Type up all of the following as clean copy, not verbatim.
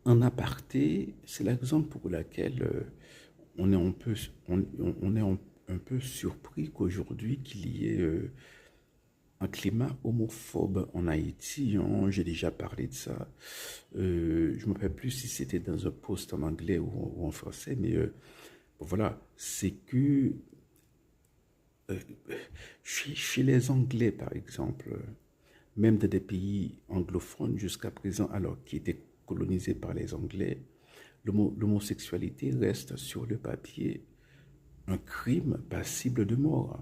en aparté, c'est la raison pour laquelle on est un peu, on est un peu surpris qu'aujourd'hui qu'il y ait un climat homophobe en Haïti, hein. J'ai déjà parlé de ça. Je ne me rappelle plus si c'était dans un post en anglais ou en français, mais bon, voilà, c'est que euh, chez les Anglais, par exemple, même dans des pays anglophones jusqu'à présent, alors qui étaient colonisés par les Anglais, l'homosexualité reste sur le papier un crime passible de mort.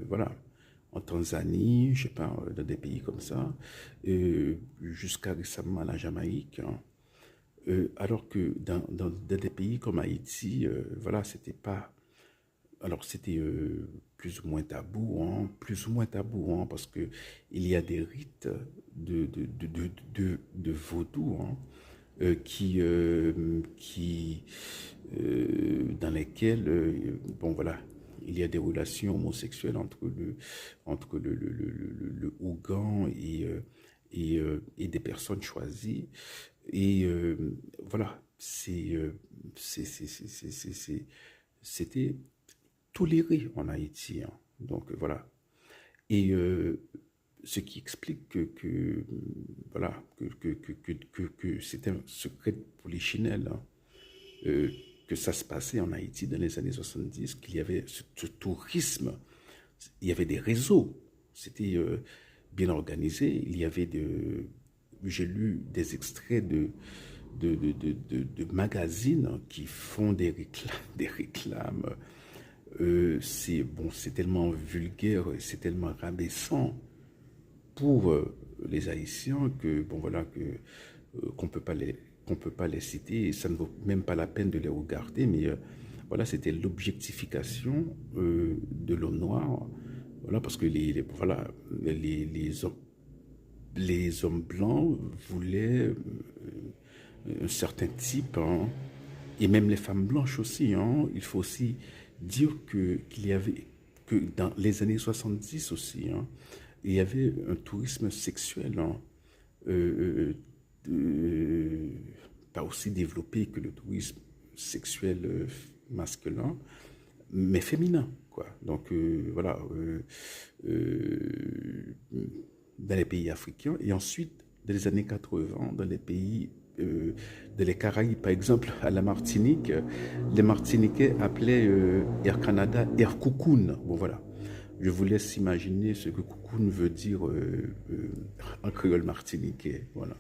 Voilà. En Tanzanie, je sais pas, dans des pays comme ça, jusqu'à récemment à la Jamaïque, hein. Alors que dans des pays comme Haïti, voilà, c'était pas. Alors c'était plus ou moins tabou, hein, plus ou moins tabou, hein, parce que il y a des rites de vaudou, hein, dans lesquels, bon voilà, il y a des relations homosexuelles entre le Ougan et des personnes choisies. Et voilà, c'était toléré en Haïti, hein. Donc voilà. Et ce qui explique voilà, que c'était un secret pour les chinelles, hein, euh, que ça se passait en Haïti dans les années 70, qu'il y avait ce tourisme, il y avait des réseaux, c'était bien organisé, il y avait j'ai lu des extraits de magazines qui font des réclames. C'est bon, c'est tellement vulgaire, c'est tellement rabaissant pour les Haïtiens que bon voilà que qu'on peut pas les citer et ça ne vaut même pas la peine de les regarder, mais voilà, c'était l'objectification de l'homme noir, voilà, parce que voilà, les hommes blancs voulaient un certain type, hein, et même les femmes blanches aussi, hein. Il faut aussi dire qu'il y avait, que dans les années 70 aussi, hein, il y avait un tourisme sexuel, hein, euh, euh, pas aussi développé que le tourisme sexuel masculin, mais féminin, quoi. Donc voilà, dans les pays africains et ensuite dans les années 80 dans les pays de les Caraïbes, par exemple à la Martinique, les Martiniquais appelaient Air Canada Air Cocoon. Bon voilà, je vous laisse imaginer ce que cocoon veut dire en créole martiniquais. Voilà.